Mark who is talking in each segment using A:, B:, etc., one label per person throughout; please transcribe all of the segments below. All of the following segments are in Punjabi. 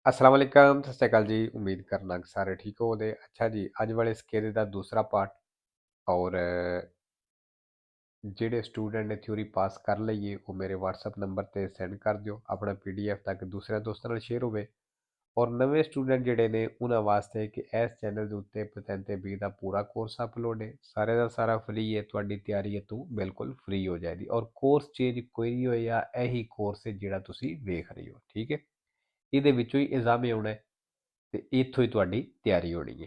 A: ਅਸਲਾਮ ਵਾਲੇਕਮ ਸਤਿ ਸ਼੍ਰੀ ਅਕਾਲ ਜੀ। ਉਮੀਦ ਕਰਨਾ ਕਿ ਸਾਰੇ ਠੀਕ ਹੋਵੋਗੇ। ਅੱਛਾ ਜੀ, ਅੱਜ ਵਾਲੇ ਸਕੇਰੇ ਦਾ ਦੂਸਰਾ ਪਾਰਟ ਔਰ ਜਿਹੜੇ ਸਟੂਡੈਂਟ ਨੇ ਥਿਊਰੀ ਪਾਸ ਕਰ ਲਈਏ ਉਹ ਮੇਰੇ WhatsApp ਨੰਬਰ ਤੇ ਸੈਂਡ ਕਰ ਦਿਓ ਆਪਣਾ PDF ਤਾਂ ਕਿ ਦੂਸਰੇ ਦੋਸਤਾਂ ਨਾਲ ਸ਼ੇਅਰ ਹੋਵੇ। ਔਰ ਨਵੇਂ ਸਟੂਡੈਂਟ ਜਿਹੜੇ ਨੇ ਉਹਨਾਂ ਵਾਸਤੇ ਕਿ ਇਸ ਚੈਨਲ ਦੇ ਉੱਤੇ ਪਤੰਤੇ ਬੀ ਦਾ ਪੂਰਾ ਕੋਰਸ ਅਪਲੋਡ ਹੈ, ਸਾਰੇ ਦਾ ਸਾਰਾ ਫ੍ਰੀ ਹੈ। ਤੁਹਾਡੀ ਤਿਆਰੀ ਹੈ ਤੂੰ ਬਿਲਕੁਲ ਫ੍ਰੀ ਹੋ ਜਾਏਗੀ ਔਰ ਕੋਰਸ ਚੇਂਜ ਕੋਈ ਨਹੀਂ ਹੋਇਆ, ਇਹੀ ਕੋਰਸ ਹੈ ਜਿਹੜਾ ਤੁਸੀਂ ਵੇਖ ਰਹੇ ਹੋ। ਠੀਕ ਹੈ, ਇਹਦੇ ਵਿੱਚੋਂ ਹੀ ਐਗਜ਼ਾਮ ਆਉਣਾ ਹੈ ਤੇ ਇੱਥੋਂ ਹੀ ਤੁਹਾਡੀ ਤਿਆਰੀ ਹੋਣੀ ਹੈ।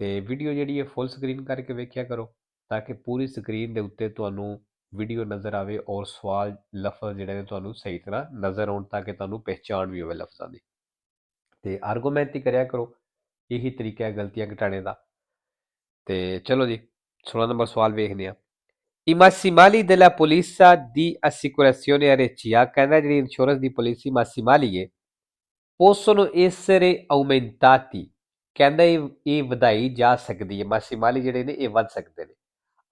A: ਤੇ ਵੀਡੀਓ ਜਿਹੜੀ ਹੈ ਫੁੱਲ ਸਕਰੀਨ ਕਰਕੇ ਵੇਖਿਆ ਕਰੋ ਤਾਂ ਕਿ ਪੂਰੀ ਸਕਰੀਨ ਦੇ ਉੱਤੇ ਤੁਹਾਨੂੰ ਵੀਡੀਓ ਨਜ਼ਰ ਆਵੇ ਔਰ ਸਵਾਲ ਲਫ਼ਜ਼ ਜਿਹੜੇ ਨੇ ਤੁਹਾਨੂੰ ਸਹੀ ਤਰ੍ਹਾਂ ਨਜ਼ਰ ਆਉਣ ਤਾਂ ਕਿ ਤੁਹਾਨੂੰ ਪਹਿਚਾਣ ਵੀ ਹੋਵੇ ਲਫ਼ਜ਼ਾਂ ਦੀ। ਤੇ ਆਰਗੂਮੈਂਟ ਹੀ ਕਰਿਆ ਕਰੋ, ਇਹੀ ਤਰੀਕਾ ਹੈ ਗਲਤੀਆਂ ਘਟਾਣੇ ਦਾ। ਤੇ ਚਲੋ ਜੀ, 16 ਨੰਬਰ ਸਵਾਲ ਵੇਖਦੇ ਹਾਂ। I massimali della polizia di assicurazione RCA, ਕਹਿੰਦਾ ਜਿਹੜੀ ਇੰਸ਼ੋਰੈਂਸ ਦੀ ਪਾਲਿਸੀ massimali ਹੈ possono essere aumentati, ਕਹਿੰਦਾ ਇਹ ਵਧਾਈ ਜਾ ਸਕਦੀ ਹੈ। ਮਾਸੀਮਾਲੀ ਜਿਹੜੇ ਨੇ ਇਹ ਵੱਧ ਸਕਦੇ ਨੇ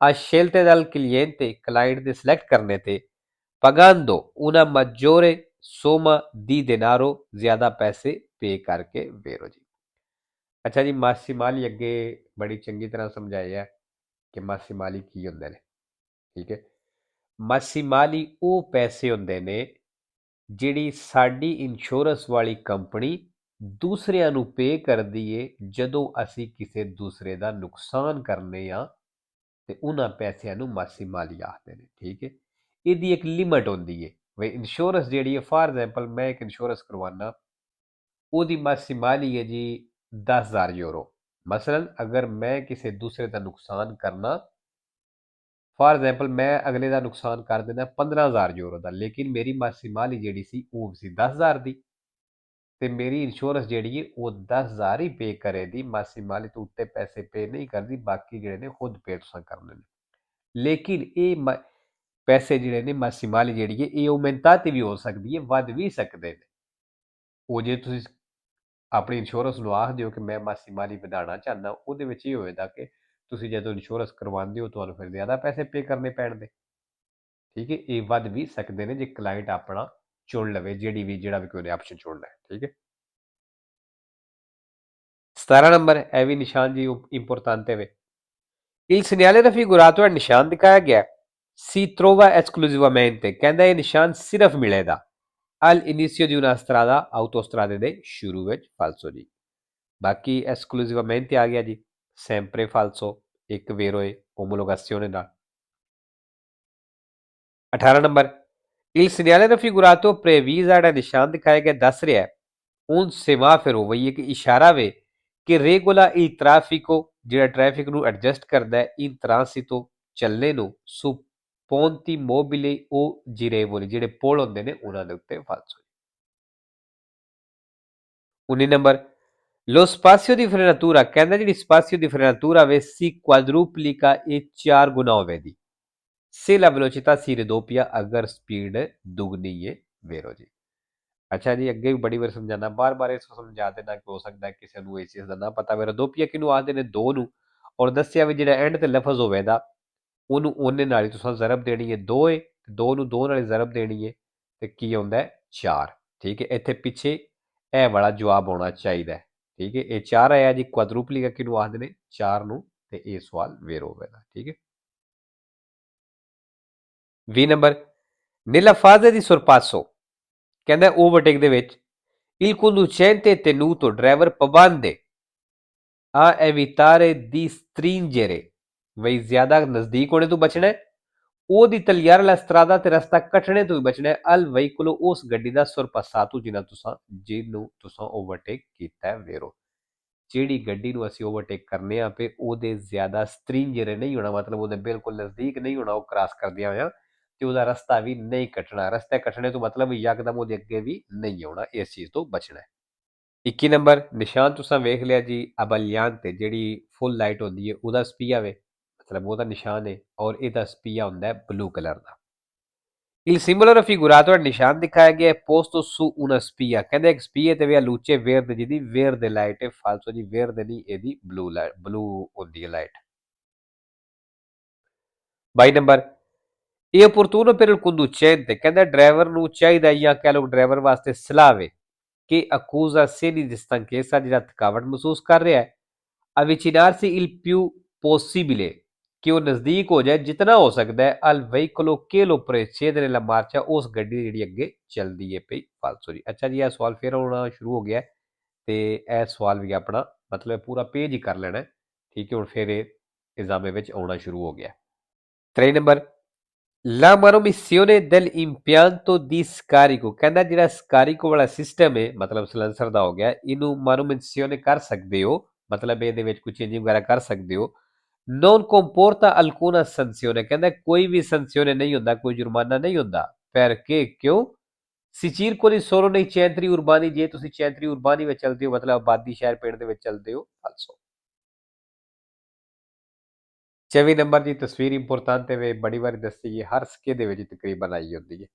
A: a scelte dal cliente, client ਦੇ ਸਿਲੈਕਟ ਕਰਨੇ ਤੇ pagando una maggiore somma di denaro, ਜ਼ਿਆਦਾ ਪੈਸੇ ਪੇ ਕਰਕੇ ਵੇਰੋ ਜੀ। ਅੱਛਾ ਜੀ, ਮਾਸੀਮਾਲੀ ਅੱਗੇ ਬੜੀ ਚੰਗੀ ਤਰ੍ਹਾਂ ਸਮਝਾਇਆ ਕਿ ਮਾਸੀਮਾਲੀ ਕੀ ਹੁੰਦੇ ਨੇ। ਠੀਕ ਹੈ, ਮਾਸੀਮਾਲੀ ਉਹ ਪੈਸੇ ਹੁੰਦੇ ਨੇ ਜਿਹੜੀ ਸਾਡੀ ਇੰਸ਼ੋਰੈਂਸ ਵਾਲੀ ਕੰਪਨੀ ਦੂਸਰਿਆਂ ਨੂੰ ਪੇ ਕਰਦੀ ਏ ਜਦੋਂ ਅਸੀਂ ਕਿਸੇ ਦੂਸਰੇ ਦਾ ਨੁਕਸਾਨ ਕਰਨੇ ਆ ਤੇ ਉਹਨਾਂ ਪੈਸਿਆਂ ਨੂੰ ਮਾਸੀਮਾਲੀ ਆਖਦੇ ਨੇ। ਠੀਕ ਹੈ, ਇਹਦੀ ਇੱਕ ਲਿਮਟ ਹੁੰਦੀ ਏ। ਵੀ ਇੰਸ਼ੋਰੈਂਸ ਜਿਹੜੀ ਹੈ, ਫਾਰ ਐਗਜ਼ਾਮਪਲ ਮੈਂ ਇੱਕ ਇੰਸ਼ੋਰੈਂਸ ਕਰਵਾਉਣਾ, ਉਹਦੀ ਮਾਸੀਮਾਲੀ ਹੈ ਜੀ 10,000 ਯੂਰੋ। ਮਸਲਨ ਅਗਰ ਮੈਂ ਕਿਸੇ ਦੂਸਰੇ ਦਾ ਨੁਕਸਾਨ ਕਰਨਾ, ਫਾਰ ਐਗਜ਼ਾਮਪਲ ਮੈਂ ਅਗਲੇ ਦਾ ਨੁਕਸਾਨ ਕਰ ਦੇਣਾ 15,000 ਯੂਰੋ ਦਾ, ਲੇਕਿਨ ਮੇਰੀ ਮਾਸੀਮਾਲੀ ਜਿਹੜੀ ਸੀ ਉਹ ਸੀ 10,000 ਦੀ, ਤੇ ਮੇਰੀ ਇੰਸ਼ੋਰੈਂਸ ਜਿਹੜੀ ਹੈ ਉਹ 10,000 ਹੀ ਪੇ ਕਰੇਗੀ, ਮਾਸੀਮਾਲੀ ਤੋਂ ਉੱਤੇ ਪੈਸੇ ਪੇ ਨਹੀਂ ਕਰਦੀ, ਬਾਕੀ ਜਿਹੜੇ ਨੇ ਖੁਦ ਪੇ ਤੁਸੀਂ ਕਰਨੇ ਨੇ। ਲੇਕਿਨ ਇਹ ਪੈਸੇ ਜਿਹੜੇ ਨੇ ਮਾਸੀਮਾਲੀ ਜਿਹੜੀ ਹੈ ਇਹ ਔਮੈਂਟਾਤੀ ਵੀ ਹੋ ਸਕਦੀ ਹੈ, ਵੱਧ ਵੀ ਸਕਦੇ ਨੇ। ਉਹ ਜੇ ਤੁਸੀਂ ਆਪਣੀ ਇੰਸ਼ੋਰੈਂਸ ਨੂੰ ਆਖਦੇ ਹੋ ਕਿ ਮੈਂ ਮਾਸੀਮਾਲੀ ਵਧਾਉਣਾ ਚਾਹੁੰਦਾ, ਉਹਦੇ ਵਿੱਚ ਇਹ ਹੋਏਗਾ ਕਿ ਤੁਸੀਂ ਜਦੋਂ ਇੰਸ਼ੋਰੈਂਸ ਕਰਵਾਉਂਦੇ ਹੋ ਤੁਹਾਨੂੰ ਫਿਰ ਜ਼ਿਆਦਾ ਪੈਸੇ ਪੇ ਕਰਨੇ ਪੈਣਗੇ। ਠੀਕ ਹੈ, ਇਹ ਵੱਧ ਵੀ ਸਕਦੇ ਨੇ ਜੇ ਕਲਾਇੰਟ ਆਪਣਾ ਚੁਣ ਲਵੇ, ਜਿਹੜਾ ਵੀ ਕੋਈ ਉਹਨੇ ਆਪਸ਼ਨ ਚੁਣਨਾ ਹੈ। ਠੀਕ ਹੈ, 17 ਨੰਬਰ ਇਹ ਵੀ ਨਿਸ਼ਾਨ ਜੀ ਇੰਪੋਰਟਾਂਤੇ ਵੇ। Il segnale raffigurato è ਨਿਸ਼ਾਨ ਦਿਖਾਇਆ ਗਿਆ si trova esclusivamente, ਕਹਿੰਦਾ ਇਹ ਨਿਸ਼ਾਨ ਸਿਰਫ ਮਿਲੇਗਾ all'inizio di una strada, autostrade ਦੇ ਸ਼ੁਰੂ ਵਿੱਚ। ਫਾਲਸੋ ਜੀ। ਬਾਕੀ esclusivamente ਆ ਗਿਆ ਜੀ, sempre falso, ਇੱਕ vero è omologazione ਨਾਲ। 18 number il segnale raffigurato previsa, ਜਿਹੜਾ ਨਿਸ਼ਾਨ ਦਿਖਾਇਆ ਗਿਆ ਦੱਸ ਰਿਹਾ ਹੈ un semaforo, ਵਹੀ ਇੱਕ ਇਸ਼ਾਰਾ ਵੇ ਕਿ ਰੇਗੋਲਾ il traffico, ਜਿਹੜਾ ਟ੍ਰੈਫਿਕ ਨੂੰ ਐਡਜਸਟ ਕਰਦਾ ਹੈ in transito, ਚੱਲਣੇ ਨੂੰ su ponti mobili o girevoli, ਜਿਹੜੇ ਪੁਲ ਹੁੰਦੇ ਨੇ ਉਹਨਾਂ ਦੇ ਉੱਤੇ। ਫਾਲਸੋ। 19 number lo spazio di frenatura, ਕਹਿੰਦਾ ਜਿਹੜੀ spazio di frenatura ਵੇ si quadruplica, ਇਹ 4 ਗੁਣਾ ਹੋਵੇਗੀ se la velocità si raddoppia, ਅਗਰ ਸਪੀਡ ਦੁਗਣੀ ਹੈ ਵੇਰੋ ਜੀ। ਅੱਛਾ ਜੀ, ਅੱਗੇ ਵੀ ਬੜੀ ਵਾਰ ਸਮਝਾਣਾ, ਬਾਰ-ਬਾਰ ਇਸ ਨੂੰ ਸਮਝਾ ਦੇਣਾ ਕਿ ਹੋ ਸਕਦਾ ਕਿਸੇ ਨੂੰ ਇਸ ਚੀਜ਼ ਦਾ ਨਾ ਪਤਾ ਵੇ। ਰਦੋਪੀਆ ਕਿਹਨੂੰ ਆਖਦੇ ਨੇ? ਦੋ ਨੂੰ। ਔਰ ਦੱਸਿਆ ਵੀ ਜਿਹੜਾ ਐਂਡ ਤੇ ਲਫ਼ਜ਼ ਹੋਵੇਗਾ ਉਹਨੂੰ ਉਹਨੇ ਨਾਲ ਹੀ ਤੁਸੀਂ ਜ਼ਰਬ ਦੇਣੀ ਹੈ। ਦੋ ਹੈ, ਦੋ ਨੂੰ ਦੋ ਨਾਲ ਹੀ ਜ਼ਰਬ ਦੇਣੀ ਹੈ ਤੇ ਕੀ ਆਉਂਦਾ ਹੈ? 4। ਠੀਕ ਹੈ, ਇੱਥੇ ਪਿੱਛੇ ਇਹ ਵਾਲਾ ਜਵਾਬ ਆਉਣਾ ਚਾਹੀਦਾ ਹੈ। ਠੀਕ ਹੈ, ਇਹ 4 ਆਇਆ ਜੀ। ਕੁਆਦਰੂਪਲੀਕਾ ਕਿਹਨੂੰ ਆਖਦੇ ਨੇ? 4 ਨੂੰ, ਤੇ ਇਹ ਸਵਾਲ ਵੇਰ ਹੋਵੇਗਾ। ਠੀਕ ਹੈ, 20 number nella fase di sorpasso, ਕਹਿੰਦਾ ਓਵਰਟੇਕ ਦੇ ਵਿੱਚ il conducente è tenuto, ਡਰਾਈਵਰ ਪਾਬੰਦ ਹੈ a evitare di stringere, ਵਈ ਜ਼ਿਆਦਾ ਨਜ਼ਦੀਕ ਹੋਣੇ ਤੋਂ ਬਚਣਾ ਹੈ। ਉਹਦੀ tagliare la strada, ਤੇ ਰਸਤਾ ਕੱਟਣੇ ਤੋਂ ਵੀ ਬਚਣਾ ਹੈ। al veicolo, ਉਸ ਗੱਡੀ ਦਾ sorpassato, ਜਿਹਨੂੰ ਤੁਸੀਂ ਓਵਰਟੇਕ ਕੀਤਾ ਹੈ ਵੇਰੋ। ਜਿਹੜੀ ਗੱਡੀ ਨੂੰ ਅਸੀਂ ਓਵਰਟੇਕ ਕਰਨੇ ਆ ਪਏ ਉਹਦੇ ਜ਼ਿਆਦਾ ਸਟ੍ਰਿੰਜਰ ਨਹੀਂ ਹੋਣਾ, ਮਤਲਬ ਉਹਦੇ ਬਿਲਕੁਲ ਨਜ਼ਦੀਕ ਨਹੀਂ ਹੋਣਾ ਉਹ ਕ੍ਰਾਸ ਕਰਦਿਆਂ ਹੋਇਆ, ਤੇ ਉਹਦਾ ਰਸਤਾ ਵੀ ਨਹੀਂ ਕੱਟਣਾ। ਰਸਤੇ ਕੱਟਣੇ ਤੋਂ ਮਤਲਬ ਯਕਦਮ ਉਹਦੇ ਅੱਗੇ ਵੀ ਨਹੀਂ ਆਉਣਾ, ਇਸ ਚੀਜ਼ ਤੋਂ ਬਚਣਾ ਹੈ। 21 ਨੰਬਰ ਨਿਸ਼ਾਨ ਤੁਸੀਂ ਵੇਖ ਲਿਆ ਜੀ, ਅਬਲਿਆਨ ਤੇ ਜਿਹੜੀ ਫੁੱਲ ਲਾਈਟ ਹੁੰਦੀ ਹੈ ਉਹਦਾ ਸਪੀਆ ਵੇ, ਮਤਲਬ ਉਹਦਾ ਨਿਸ਼ਾਨ ਹੈ, ਔਰ ਇਹਦਾ ਸਪੀਆ ਹੁੰਦਾ ਹੈ ਬਲੂ ਕਲਰ ਦਾ। Il simbolo raffigurato, ਨਿਸ਼ਾਨ ਦਿਖਾਇਆ ਗਿਆ posto su una spia, ਕਹਿੰਦੇ ਇੱਕ ਸਪੀਏ ਤੇ ਵੀ ਲੂਚੇ ਵੇਰਦੇ, ਜਿਹਦੀ ਵੇਰਦੇ ਲਾਈਟ ਹੈ। ਫਾਲਸੋ ਜੀ, ਵੇਰਦੇ ਨਹੀਂ, ਇਹਦੀ ਬਲੂ ਲਾਈਟ, ਬਲੂ ਹੁੰਦੀ ਹੈ ਲਾਈਟ। 22 ਨੰਬਰ ਇਹ opportuno per il conducente, ਕਹਿੰਦਾ ਡਰਾਈਵਰ ਨੂੰ ਚਾਹੀਦਾ ਜਾਂ ਕਹਿ ਲਓ ਡਰਾਈਵਰ ਵਾਸਤੇ ਸਲਾਹ ਵੇ che accusa segni di stanchezza, ਜਿਹੜਾ ਥਕਾਵਟ ਮਹਿਸੂਸ ਕਰ ਰਿਹਾ ਹੈ, avvicinarsi il più possibile, ਕਿ ਉਹ ਨਜ਼ਦੀਕ ਹੋ ਜਾਏ ਜਿਤਨਾ ਹੋ ਸਕਦਾ ਹੈ al veicolo che lo precede nella marcia, ਉਸ ਗੱਡੀ ਦੀ ਜਿਹੜੀ ਅੱਗੇ ਚੱਲਦੀ ਹੈ ਪਈ ਫਾਲਸੋ ਜੀ। ਅੱਛਾ ਜੀ, ਇਹ ਸਵਾਲ ਫਿਰ ਆਉਣਾ ਸ਼ੁਰੂ ਹੋ ਗਿਆ ਤੇ ਇਹ ਸਵਾਲ ਵੀ ਆਪਣਾ ਮਤਲਬ ਪੂਰਾ ਪੇਜ ਹੀ ਕਰ ਲੈਣਾ, ਠੀਕ ਹੈ। ਹੁਣ ਫਿਰ ਇਹ ਐਗਜ਼ਾਮ ਵਿੱਚ ਆਉਣਾ ਸ਼ੁਰੂ ਹੋ ਗਿਆ। 3 number La manomissione dell'impianto di scarico, ਕਹਿੰਦਾ ਜਿਹੜਾ scarico ਵਾਲਾ ਸਿਸਟਮ ਹੈ ਮਤਲਬ ਸਲੈਂਸਰ ਦਾ ਹੋ ਗਿਆ, ਇਹਨੂੰ manomissione ਕਰ ਸਕਦੇ ਹੋ, ਮਤਲਬ ਇਹਦੇ ਵਿੱਚ ਕੋਈ ਚੇਂਜਿੰਗ ਵਗੈਰਾ ਕਰ ਸਕਦੇ ਹੋ। non comporta alcuna sanzione, ਕਹਿੰਦਾ ਕੋਈ ਵੀ sanzione ਨਹੀਂ ਹੁੰਦਾ, ਕੋਈ ਜੁਰਮਾਨਾ ਨਹੀਂ ਹੁੰਦਾ। perché ਕਿਉਂ si circoli solo nei centri urbani, ਜੇ ਤੁਸੀਂ centri urbani ਵਿੱਚ ਚੱਲਦੇ ਹੋ ਮਤਲਬ ਆਬਾਦੀ ਸ਼ਹਿਰ ਪਿੰਡ ਦੇ ਵਿੱਚ ਚੱਲਦੇ ਹੋ। ਫਾਲਸੋ। 24 ਨੰਬਰ ਦੀ ਤਸਵੀਰ ਇੰਪੋਰਟੈਂਟ ਹੈ, ਬੜੀ ਵਾਰੀ ਦੱਸੀ ਹੈ, ਹਰ ਸਿੱਕੇ ਦੇ ਵਿੱਚ ਤਕਰੀਬਨ ਆਈ ਹੁੰਦੀ ਹੈ।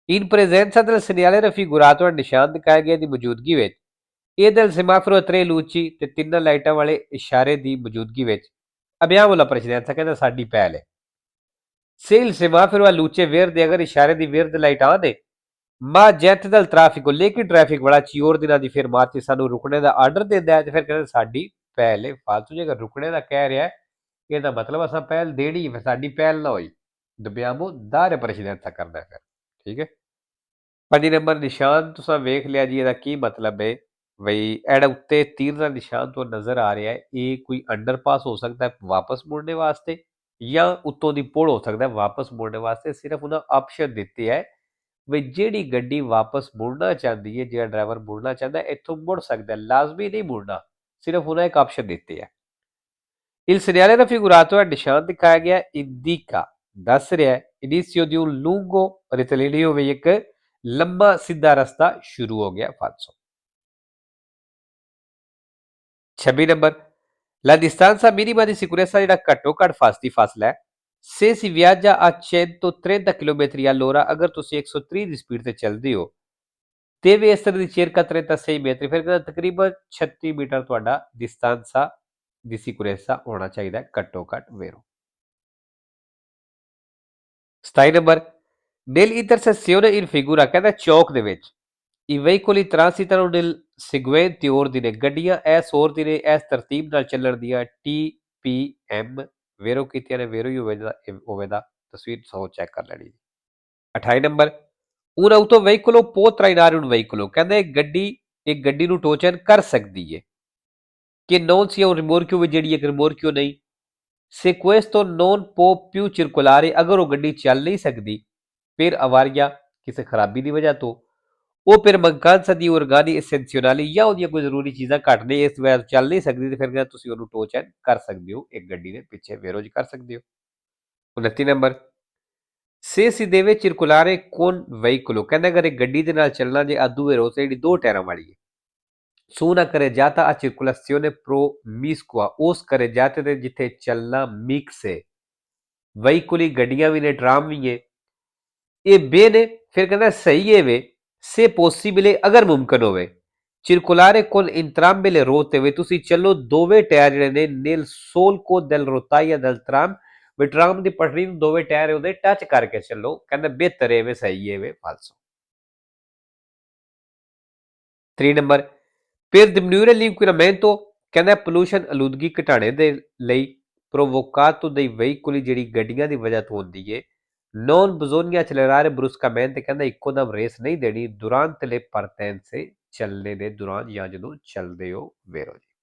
A: In presenza del segnale raffigurato al ਨਿਸ਼ਾਨ ਦਿਖਾਇਆ ਗਿਆ ਦੀ ਮੌਜੂਦਗੀ ਵਿੱਚ, e del semaforo a tre luci ਤੇ ਤਿੰਨ ਲਾਈਟਾਂ ਵਾਲੇ ਇਸ਼ਾਰੇ ਦੀ ਮੌਜੂਦਗੀ ਵਿੱਚ abbiamo la precedenza, ਕਹਿੰਦਾ ਸਾਡੀ ਪਹਿਲ ਹੈ। se il semaforo a luce verde, ਅਗਰ ਇਸ਼ਾਰੇ ਦੀ verde ਲਾਈਟ ਆਨ ਹੈ, ma gente del traffico, ਲੇਕਿਨ ਟ੍ਰੈਫਿਕ ਵਾਲਾ ਚਿਓਰ ਦਿਨਾਂ ਦੀ ਫਿਰ ਮਾਰਚ ਸਾਨੂੰ ਰੁਕਣੇ ਦਾ ਆਰਡਰ ਦਿੰਦਾ ਹੈ ਤੇ ਫਿਰ ਕਹਿੰਦਾ ਸਾਡੀ ਪਹਿਲ ਹੈ। ਫਾਲਤੂ ਜੇ ਅਗਰ ਰੁਕਣੇ ਦਾ ਕਹਿ ਰਿਹਾ ਇਹਦਾ ਮਤਲਬ ਅਸਾਂ ਪਹਿਲ ਦੇਣੀ, ਫਿਰ ਸਾਡੀ ਪਹਿਲ ਨਾ ਹੋਈ, dobbiamo dare precedenza ਕਰਨਾ ਫਿਰ, ਠੀਕ ਹੈ। 5 ਨੰਬਰ ਨਿਸ਼ਾਨ ਤੁਸੀਂ ਵੇਖ ਲਿਆ ਜੀ, ਇਹਦਾ ਕੀ ਮਤਲਬ ਹੈ ਬਈ ਇਹਦਾ ਉੱਤੇ ਤੀਰ ਦਾ ਨਿਸ਼ਾਨ ਤੋਂ ਨਜ਼ਰ ਆ ਰਿਹਾ ਹੈ, ਇਹ ਕੋਈ ਅੰਡਰਪਾਸ ਹੋ ਸਕਦਾ ਹੈ ਵਾਪਸ ਮੁੜਨੇ ਵਾਸਤੇ, ਜਾਂ ਉੱਤੋਂ ਦੀ ਪੁਲ ਹੋ ਸਕਦਾ ਵਾਪਸ ਮੁੜਨੇ ਵਾਸਤੇ। ਸਿਰਫ ਉਹਨਾਂ ਆਪਸ਼ਨ ਦਿੱਤੇ ਹੈ ਵੀ ਜਿਹੜੀ ਗੱਡੀ ਵਾਪਸ ਮੁੜਨਾ ਚਾਹੁੰਦੀ ਹੈ, ਜਿਹੜਾ ਡਰਾਈਵਰ ਮੁੜਨਾ ਚਾਹੁੰਦਾ ਇੱਥੋਂ ਮੁੜ ਸਕਦਾ, ਲਾਜ਼ਮੀ ਨਹੀਂ ਮੁੜਨਾ, ਸਿਰਫ ਉਹਨਾਂ ਇੱਕ ਆਪਸ਼ਨ ਦਿੱਤੇ ਹੈ। Il segnale raffigurato, ਨਿਸ਼ਾਨ ਦਿਖਾਇਆ ਗਿਆ, indica ਦੱਸ ਰਿਹਾ ਹੈ inizio di un lungo rettilineo, ਵੀ ਇੱਕ ਲੰਬਾ ਸਿੱਧਾ ਰਸਤਾ ਸ਼ੁਰੂ ਹੋ ਗਿਆ। ਫਾਲਸੋ। 26 number la distanza minima di sicurezza, ਜਿਹੜਾ ਘੱਟੋ ਘੱਟ ਫਾਸਲਾ ਹੈ, se si viaggia a 130 km all'ora, ਅਗਰ ਤੁਸੀਂ 130 ਦੀ ਸਪੀਡ ਤੇ ਚੱਲਦੇ ਹੋ, deve essere di circa 36 metri, ਫਿਰ ਕਹਿੰਦਾ ਤਕਰੀਬਨ 36 ਮੀਟਰ ਤੁਹਾਡਾ distanza di sicurezza ਹੋਣਾ ਚਾਹੀਦਾ ਘੱਟੋ ਘੱਟ ਵੇਰੋ। 27 ਨੰਬਰ nell'intersezione in figura, ਕਹਿੰਦਾ ਚੌਕ ਦੇ ਵਿੱਚ i veicoli transitano nel seguente ordine, ਗੱਡੀਆਂ ਇਸ ordine ਇਸ ਤਰਤੀਬ ਨਾਲ ਚੱਲਣ ਦੀਆਂ TPM ਵੇਰੋ ਕੀਤੀਆਂ ਨੇ, ਵੇਰੋ ਹੀ ਹੋਵੇਗਾ, ਤਸਵੀਰ ਸੌ ਚੈੱਕ ਕਰ ਲੈਣੀ। 28 number un autoveicolo può trainare un veicolo, ਕਹਿੰਦਾ ਇੱਕ ਗੱਡੀ ਨੂੰ ਟੋਚਨ ਕਰ ਸਕਦੀ ਹੈ, che non sia un rimorchio, ਵੀ ਜਿਹੜੀ ਇੱਕ rimorchio ਨਹੀਂ। se questo non può più circolare, ਅਗਰ ਉਹ ਗੱਡੀ ਚੱਲ ਨਹੀਂ ਸਕਦੀ per avaria, ਕਿਸੇ ਖਰਾਬੀ ਦੀ ਵਜ੍ਹਾ ਤੋਂ, ਉਹ per mancanza di organi essenziali, ਜਾਂ ਉਹਦੀਆਂ ਕੋਈ ਜ਼ਰੂਰੀ ਚੀਜ਼ਾਂ ਘੱਟ ਨੇ ਇਸ ਵਜ੍ਹਾ ਚੱਲ ਨਹੀਂ ਸਕਦੀ, ਤੇ ਫਿਰ ਤੁਸੀਂ ਉਹਨੂੰ ਟੋਚਨ ਕਰ ਸਕਦੇ ਹੋ, ਇੱਕ ਗੱਡੀ ਦੇ ਪਿੱਛੇ ਵੇਰੋ ਜੀ ਕਰ ਸਕਦੇ ਹੋ। 29 number se si deve circolare con veicolo, ਕਹਿੰਦਾ ਅਗਰ ਇੱਕ ਗੱਡੀ ਦੇ ਨਾਲ ਚੱਲਣਾ ਜੇ ਆ ਦੂਏ ਰੋਡ ਤੇ ਜਿਹੜੀ ਦੋ ਟਾਇਰਾਂ ਵਾਲੀ ਹੈ, su una carreggiata a circolazione promiscua, ਉਸ carreggiate ਤੇ ਜਿੱਥੇ ਚੱਲਣਾ ਮਿਕਸ ਹੈ, veicoli ਗੱਡੀਆਂ ਵੀ ਨੇ ਟਰਾਮ ਵੀ ਹੈ, ਇਹ bene, ਫਿਰ ਕਹਿੰਦਾ ਸਹੀ ਹੈ ਵੇ, se possibile, ਅਗਰ ਮੁਮਕਨ ਹੋਵੇ, circolare con entrambe le ruote, ਵੀ ਤੁਸੀਂ ਚੱਲੋ ਦੋਵੇਂ ਟਾਇਰ ਜਿਹੜੇ ਨੇ nel solco del rotaia del tram, ਵੀ ਟਰਾਮ ਦੀ ਪਟੜੀ ਨੂੰ ਦੋਵੇਂ ਟਾਇਰ ਉਹਦੇ ਟੱਚ ਕਰਕੇ ਚੱਲੋ, ਕਹਿੰਦਾ ਬਿਹਤਰ ਹੈ ਵੇ, ਸਹੀ ਹੈ ਵੇ। ਫਾਲਸੋ। 3 ਨੰਬਰ per diminuire l'inquinamento, ਕਹਿੰਦਾ ਪੋਲੂਸ਼ਨ ਆਲੂਦਗੀ ਘਟਾਣੇ ਦੇ ਲਈ provocato dei veicoli, ਜਿਹੜੀ ਗੱਡੀਆਂ ਦੀ ਵਜ੍ਹਾ ਤੋਂ ਹੁੰਦੀ ਹੈ, non bisogna accelerare bruscamente, ਕਹਿੰਦਾ ਇੱਕੋ ਦਮ ਰੇਸ ਨਹੀਂ ਦੇਣੀ, durante le partenze, ਚੱਲਣੇ ਦੇ ਦੌਰਾਨ ਜਾਂ ਜਦੋਂ ਚੱਲਦੇ ਹੋ ਵੇਰੋ ਜੀ।